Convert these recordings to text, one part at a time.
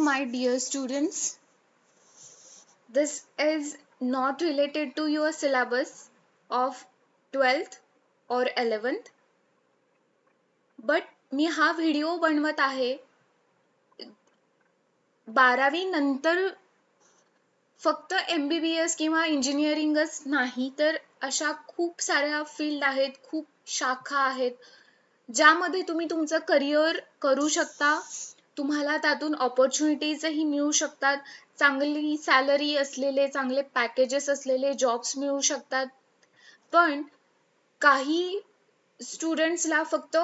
my dear students. This is not related to your syllabus of 12th or 11th, but मी हा video बनवत आहे 12वी नंतर फक्त MBBS किंवा इंजिनिअरिंगच नाही तर अशा खूप साऱ्या फील्ड आहेत, खूप शाखा आहेत ज्यामध्ये तुम्ही तुमचं करिअर करू शकता. तुम्हाला त्यातून अपॉर्च्युनिटीजही मिळू शकतात, चांगली सॅलरी असलेले, चांगले पॅकेजेस असलेले जॉब्स मिळू शकतात. पण काही स्टुडंट्सला फक्त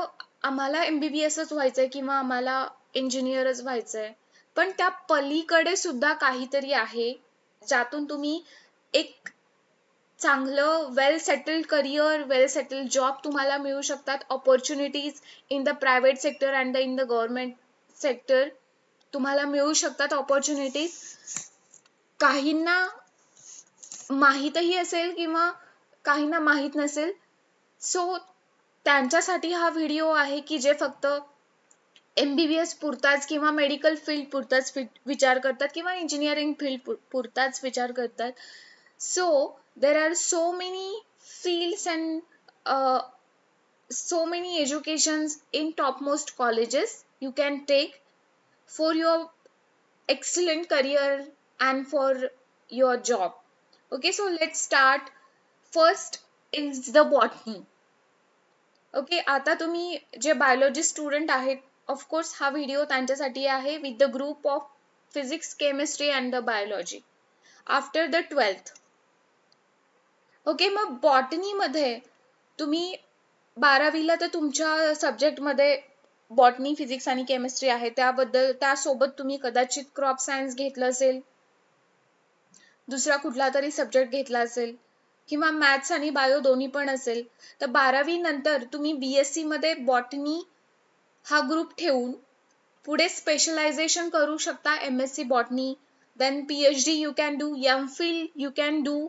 आम्हाला MBBSच व्हायचंय किंवा आम्हाला इंजिनियरच व्हायचंय, पण त्या पलीकडे सुद्धा काहीतरी आहे ज्यातून तुम्ही एक चांगलं वेल सेटल्ड करिअर, वेल सेटल्ड जॉब तुम्हाला मिळू शकतात. Opportunities in the private sector and in the government sector तुम्हाला मिळू शकतात. अपॉर्च्युनिटीज काहींना माहीतही असेल किंवा काहींना माहीत नसेल, सो त्यांच्यासाठी हा व्हिडिओ आहे की जे फक्त MBBS पुरताच किंवा मेडिकल फील्ड पुरताच विचार करतात किंवा इंजिनिअरिंग फील्ड पुरताच विचार करतात. So there are so many fields and so many educations in topmost colleges you can take for your excellent career and for your job. Okay, so let's start. First is the botany. Okay, आता तुम्ही जे biology student आहेत, of course हा video त्यांच्यासाठी आहे with the group of physics, chemistry and the biology after the 12th. Okay, मग बॉटनीमध्ये तुम्ही 12वीला तर तुमच्या सब्जेक्टमध्ये बॉटनी, फिजिक्स आणि केमिस्ट्री आहे, त्यासोबत तुम्ही कदाचित क्रॉप सायन्स घेतलं असेल, दुसरा कुठला तरी सब्जेक्ट घेतला असेल किंवा मॅथ्स आणि बायो दोन्ही पण असेल. तर 12वी नंतर तुम्ही BSc मध्ये बॉटनी हा ग्रुप ठेवून पुढे स्पेशलायझेशन करू शकता. MSc botany, then PhD you can do, MPhil you can do,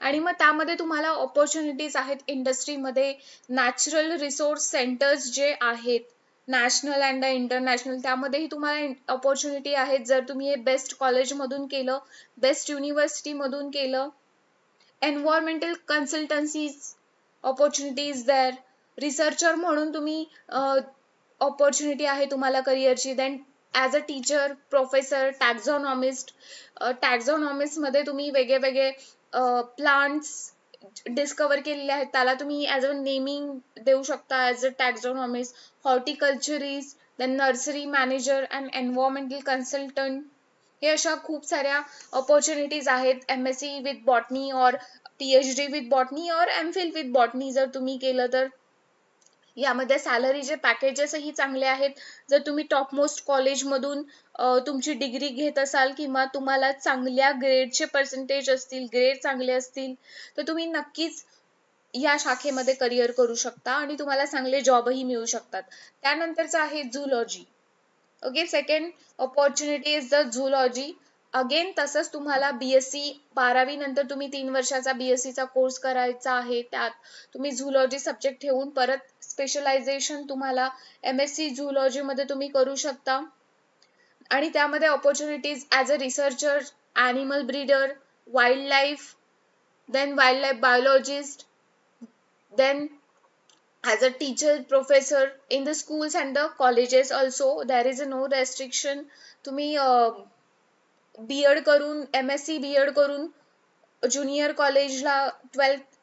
आणि मग त्यामध्ये तुम्हाला ऑपॉर्च्युनिटीज आहेत इंडस्ट्रीमध्ये. नॅचरल रिसोर्स सेंटर्स जे आहेत नॅशनल अँड इंटरनॅशनल, त्यामध्येही तुम्हाला ऑपॉर्च्युनिटी आहेत जर तुम्ही हे बेस्ट कॉलेजमधून केलं, बेस्ट युनिव्हर्सिटीमधून केलं. Environmental consultancies opportunities there. Researcher म्हणून तुम्ही ऑपॉर्च्युनिटी आहे तुम्हाला करिअरची. Then as a teacher, professor, taxonomist. टॅक्झॉनॉमिस्टमध्ये तुम्ही वेगळे प्लांट्स डिस्कवर केलेले आहेत, त्याला तुम्ही ॲज अ नेमिंग देऊ शकता as a taxonomist. Horticulturist, then nursery manager and environmental consultant. हे अशा खूप साऱ्या ऑपॉर्च्युनिटीज आहेत. MSc विथ बॉटनी और PhD विथ बॉटनी और MPhil विथ बॉटनी जर तुम्ही केलं तर यामध्ये सॅलरीचे पॅकेजेसही चांगले आहेत. जर तुम्ही टॉपमोस्ट कॉलेजमधून तुमची डिग्री घेत असाल किंवा तुम्हाला चांगल्या ग्रेडचे पर्सेंटेज असतील, ग्रेड चांगले असतील, तर तुम्ही नक्कीच या शाखेमध्ये करिअर करू शकता आणि तुम्हाला चांगले जॉबही मिळू शकतात. त्यानंतरचं आहे zoology. Okay, second opportunity is the zoology. Again तसंच तुम्हाला BSc 12वी नंतर तुम्ही 3 वर्षाचा BSc चा कोर्स करायचा आहे. त्यात तुम्ही झूलॉजी सब्जेक्ट ठेवून परत स्पेशलायझेशन तुम्हाला MSc झूलॉजी मध्ये तुम्ही करू शकता. आणि त्यामध्ये opportunities as a researcher, animal breeder, wildlife, then wildlife biologist, then as a teacher, professor in the schools and the colleges also there is no restriction. तुम्ही B.Ed करून, MSc B.Ed करून junior कॉलेजला 12th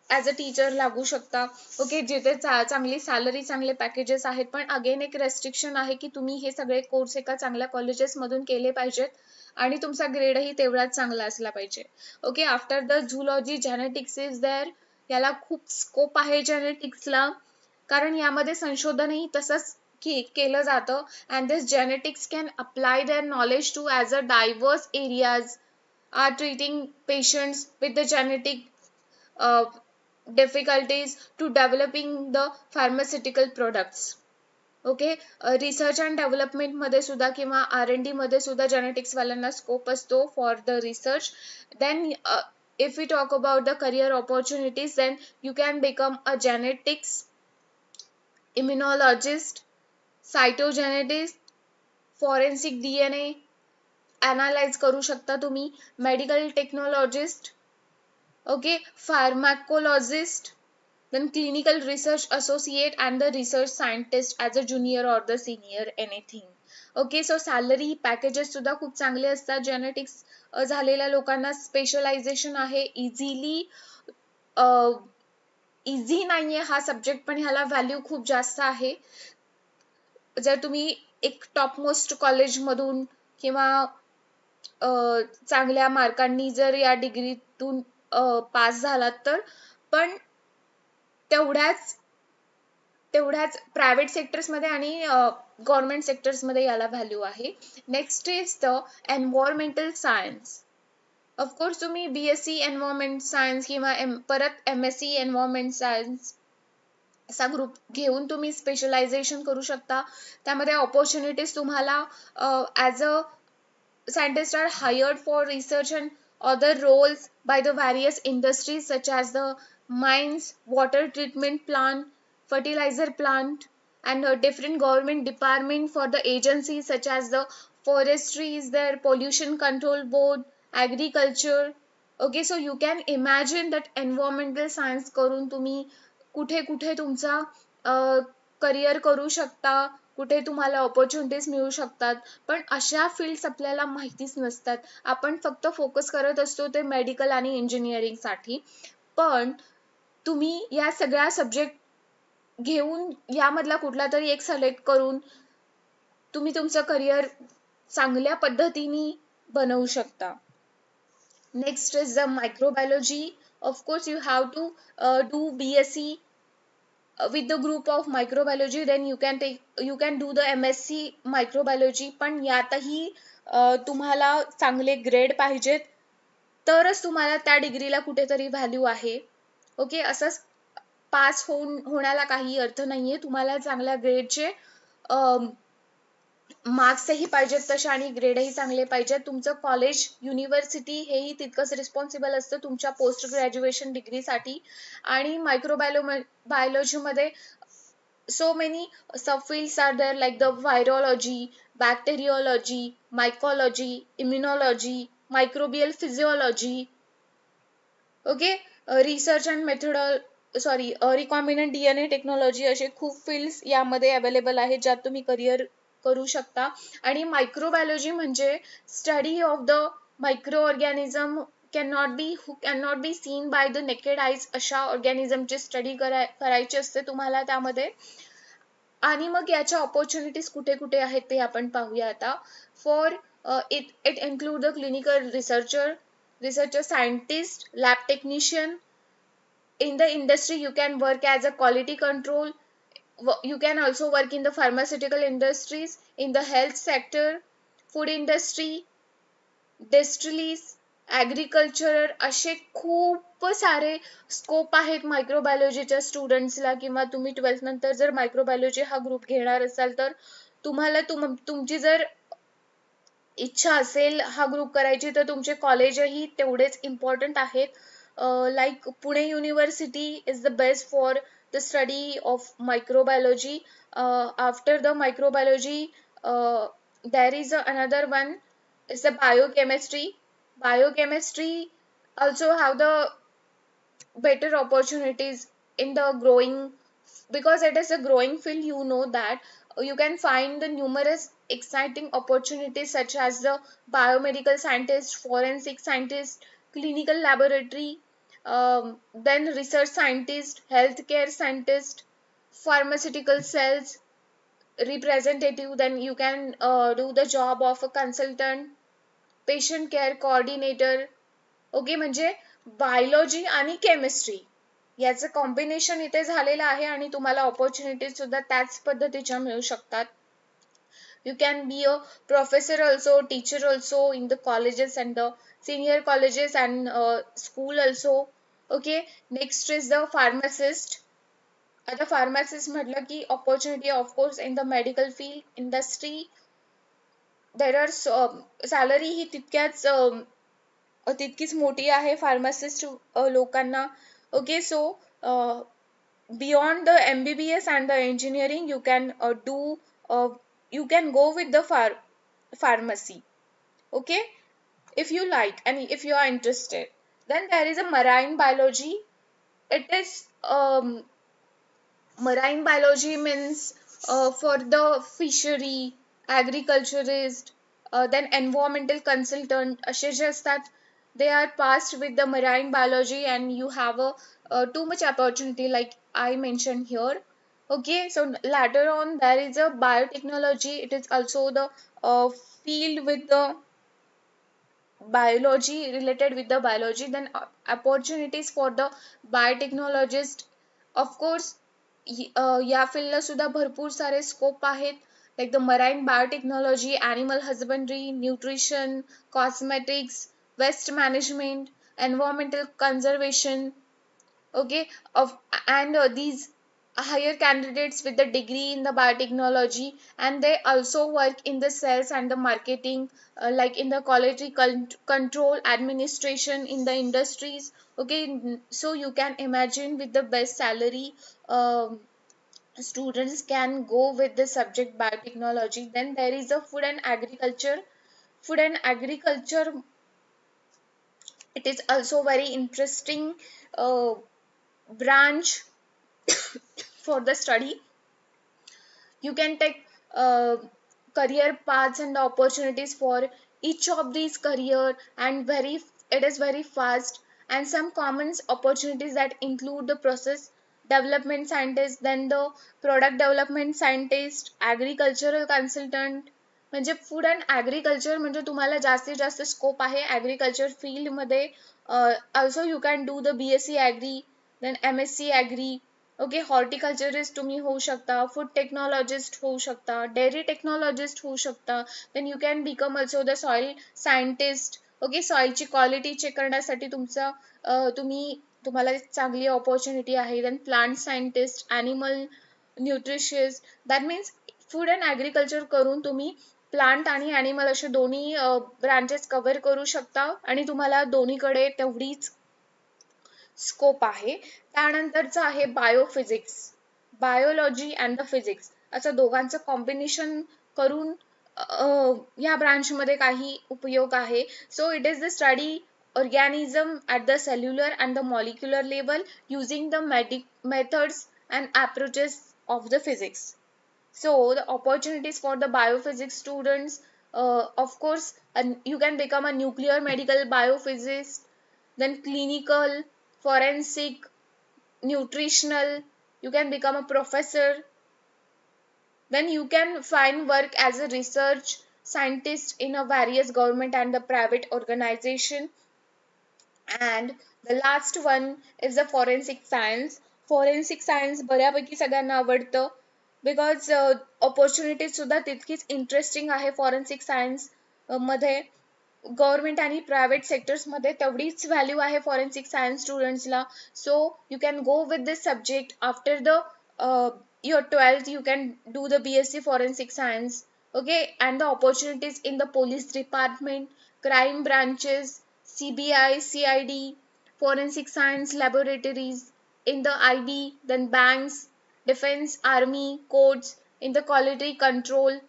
as a teacher लागू शकता. Okay, जिथे चांगली salary, चांगले packages आहेत, पण अगेन एक रेस्ट्रिक्शन आहे की तुम्ही हे सगळे कोर्स एका चांगल्या कॉलेजेसमधून केले पाहिजेत आणि तुमचा ग्रेडही तेवढाच चांगला असला पाहिजे. Okay, after the zoology genetics is there. याला खूप स्कोप आहे जेनेटिक्सला, कारण यामध्ये संशोधनही तसंच केलं जातं. And this genetics can apply their knowledge to as a diverse areas are treating patients with the genetic difficulties to developing the pharmaceutical products. Okay, research and development मध्ये सुद्धा किंवा R&D मध्ये सुद्धा जेनेटिक्स वाल्यांना स्कोप असतो for the research. Then if we talk about the career opportunities, then you can become a genetics, immunologist, cytogeneticist, forensic DNA, analyse करू शकता तुम्ही. Medical technologist, okay, pharmacologist, then clinical research associate and the research scientist as a junior or the senior anything. Okay, so salary packages सुद्धा खूप चांगले असतात. Genetics झालेल्या लोकांना specialisation आहे. इझी नाहीये हा सब्जेक्ट, पण ह्याला व्हॅल्यू खूप जास्त आहे. जर तुम्ही एक टॉप मोस्ट कॉलेजमधून किंवा चांगल्या मार्कांनी जर या डिग्रीतून पास झालात तर, पण तेवढ्याच प्रायव्हेट सेक्टर्समध्ये आणि गव्हर्नमेंट सेक्टर्समध्ये याला व्हॅल्यू आहे. Next is the environmental science. Of course तुम्ही BSc एन्व्हायरमेंट सायन्स किंवा परत MSc एन्व्हायरमेंट सायन्स असा ग्रुप घेऊन तुम्ही स्पेशलायझेशन करू शकता. त्यामध्ये ऑपॉर्च्युनिटीज तुम्हाला as a scientists are hired for research and other roles by the various industries such as the mines, water treatment plant, fertilizer plant, and different government department for the agencies such as the forestry is there, pollution control board, agriculture. Okay, so you can imagine that environmental science करून तुम्ही कुठे कुठे तुमचा career करू शकता, कुठे तुम्हाला opportunities मिळू शकतात. पण अशा फील्ड्स आपल्याला माहितीच नसतात. आपण फक्त फोकस करत असतो ते मेडिकल आणि इंजिनिअरिंग साठी. पण तुम्ही या सगळ्या सब्जेक्ट घेऊन यामधला कुठला तरी एक सिलेक्ट करून तुम्ही तुमचं करिअर चांगल्या पद्धतीने बनवू शकता. Next is the microbiology. Of course you have to do BSc with the group of microbiology, then you can do the MSc microbiology. पण यातही तुम्हाला चांगले ग्रेड पाहिजेत तरच तुम्हाला त्या डिग्रीला कुठेतरी व्हॅल्यू आहे. ओके, असंच पास होण्याला काही अर्थ नाहीये. तुम्हाला चांगल्या ग्रेडचे मार्क्सही पाहिजेत तसे आणि ग्रेडही चांगले पाहिजेत. तुमचं कॉलेज, युनिव्हर्सिटी हेही तितकंच रिस्पॉन्सिबल असतं तुमच्या पोस्ट ग्रॅज्युएशन डिग्रीसाठी. आणि बायोलॉजीमध्ये so many subfields are there like the virology, bacteriology, mycology, immunology, microbial physiology. Okay, research and recombinant DNA technology असे खूप फील्ड्स यामध्ये अवेलेबल आहेत ज्यात तुम्ही करिअर करू शकता. आणि मायक्रोबायोलॉजी म्हणजे study of the micro organism who cannot be seen by the naked eyes अशा ऑर्गॅनिझमची स्टडी करायची असते तुम्हाला त्यामध्ये. आणि मग याच्या ऑपॉर्च्युनिटीज कुठे कुठे आहेत ते आपण पाहूया आता. For it include the clinical researcher scientist, lab technician. In the industry you can work as a quality control. You can also work in the pharmaceutical industries, in the health sector, food industry, distilleries, agriculture. असे खूप सारे scope आहेत मायक्रोबायोलॉजीच्या स्टुडंट्सला. किंवा तुम्ही 12th नंतर जर microbiology हा group घेणार असाल तर तुम्हाला तुमची जर इच्छा असेल हा ग्रुप करायची तर तुमचे कॉलेजही तेवढेच इम्पॉर्टंट आहेत. Like Pune university is the best for the study of microbiology. After the microbiology, there is another one, is the biochemistry. Biochemistry also have the better opportunities in the growing, because it is a growing field. You know that you can find the numerous exciting opportunities such as the biomedical scientist, forensic scientist, clinical laboratory, then research scientist, healthcare scientist, pharmaceutical sales representative. Then you can do the job of a consultant, patient care coordinator. Okay, म्हणजे biology आणि chemistry याचं combination इथे झालेलं आहे आणि तुम्हाला opportunities सुद्धा त्याच पद्धतीच्या मिळू शकतात. You can be a professor also, teacher also in the colleges and the senior colleges and school also. Okay, next is the pharmacist. आता pharmacist म्हटलं की opportunity of course in the medical field industry. There are salary ही तितकीच मोठी आहे pharmacist लोकांना. Okay, so beyond the MBBS and the engineering you can go with the pharmacy. Okay, if you like and if you are interested. Then there is a marine biology. It is marine biology means for the fishery, agriculturist, then environmental consultant असे जे असतात, they are passed with the marine biology and you have a too much opportunity like I mentioned here. Okay, so later on there is a biotechnology. It is also the field with the biology, related with the biology. Then opportunities for the biotechnologist, of course या फील्डला सुद्धा भरपूर सारे scope आहेत. Like the marine biotechnology, animal husbandry, nutrition, cosmetics, waste management, environmental conservation. Okay, of and these higher candidates with the degree in the biotechnology, and they also work in the sales and the marketing, like in the quality control administration in the industries. Okay, so you can imagine with the best salary, students can go with the subject biotechnology. Then there is a food and agriculture. Food and agriculture, it is also very interesting uh, branch for the study. You can take career paths and the opportunities for each of these career, and very it is very fast. And some common opportunities that include the process development scientist, then the product development scientist, agricultural consultant. म्हणजे food and agriculture म्हणजे तुम्हाला जास्तीत जास्त scope आहे agriculture फील्डमध्ये. Also you can do the BSc agri, then MSc agri. Okay, horticulturist तुम्ही होऊ शकता, फूड टेक्नॉलॉजिस्ट होऊ शकता, डेअरी टेक्नॉलॉजिस्ट होऊ शकता. Then you can become also the soil scientist. Okay, सॉइलची क्वालिटी चेक करण्यासाठी तुम्हाला चांगली ऑपॉर्च्युनिटी आहे. Then plant scientist, animal nutritionist. That means food and agriculture करून तुम्ही प्लांट आणि ॲनिमल असे दोन्ही ब्रांचेस कव्हर करू शकता आणि तुम्हाला दोन्हीकडे तेवढीच स्कोप आहे. त्यानंतरचं आहे biophysics, biology and the physics, असं दोघांचं कॉम्बिनेशन करून या ब्रांचमध्ये काही उपयोग आहे. So it is the study organism at the cellular and the molecular level using the methods and approaches of the physics. So the opportunities for the biophysics students, of course, you can become a nuclear medical biophysicist, then clinical, forensic, nutritional, you can become a professor. Then you can find work as a research scientist in a various government and the private organization. And the last one is the forensic science. Forensic science बऱ्यापैकी सगळ्यांना आवडतं, because opportunity सुद्धा तितकीच interesting आहे forensic science मध्ये. Government आणि private सेक्टर्समध्ये तेवढीच व्हॅल्यू आहे फॉरेन्सिक सायन्स स्टुडंट्सला. So you can go with this subject after the your 12th. You can do the BSc forensic science. Okay, and the opportunities in the police department, crime branches, CBI, CID, forensic science laboratories, in the IB, then banks, defense, army, courts, in the quality control,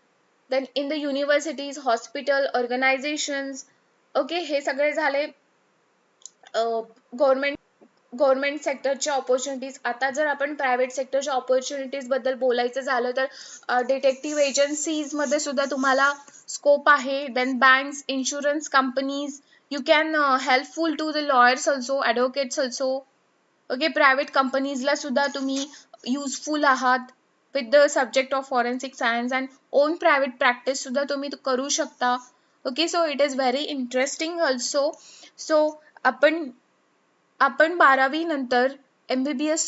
then in the universities, hospital, organizations. Okay, हे सगळे झाले government government सेक्टरच्या opportunities. आता जर आपण private सेक्टरच्या opportunities बद्दल बोलायचं झालं तर डिटेक्टिव्ह एजन्सीज मध्ये सुद्धा तुम्हाला स्कोप आहे. Then banks, insurance companies, you can helpful to the lawyers also, advocates also. Okay, private कंपनीजला सुद्धा तुम्ही युजफुल आहात with the subject of forensic science, and own private practice सुद्धा तुम्ही करू शकता. Okay, so it is very interesting also. So आपण 12वी नंतर MBBS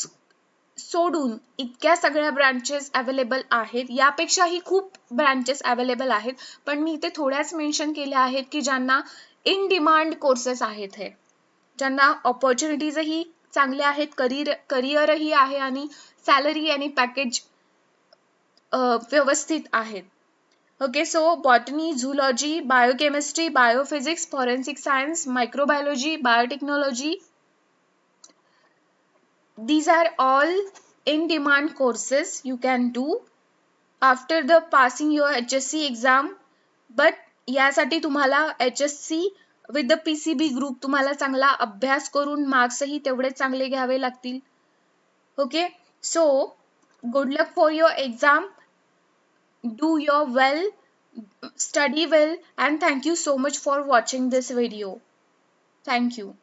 सोडून इतक्या सगळ्या ब्रांचेस अवेलेबल आहेत, यापेक्षाही खूप ब्रांचेस अवेलेबल आहेत, पण मी इथे थोड्याच मेन्शन केल्या आहेत की ज्यांना इन डिमांड कोर्सेस आहेत, हे ज्यांना ऑपॉर्च्युनिटीजही चांगल्या आहेत, करिअरही आहे आणि सॅलरी आणि पॅकेज व्यवस्थित आहेत. Okay, so botany, zoology, biochemistry, biophysics, forensic science, microbiology, biotechnology, these are all in demand courses you can do after the passing your HSC exam. But यासाठी तुम्हाला HSC with the PCB group तुम्हाला चांगला अभ्यास करून मार्क्सही तेवढे चांगले घ्यावे लागतील. Okay, so good luck for your exam. Do your well, study well, and thank you so much for watching this video. Thank you.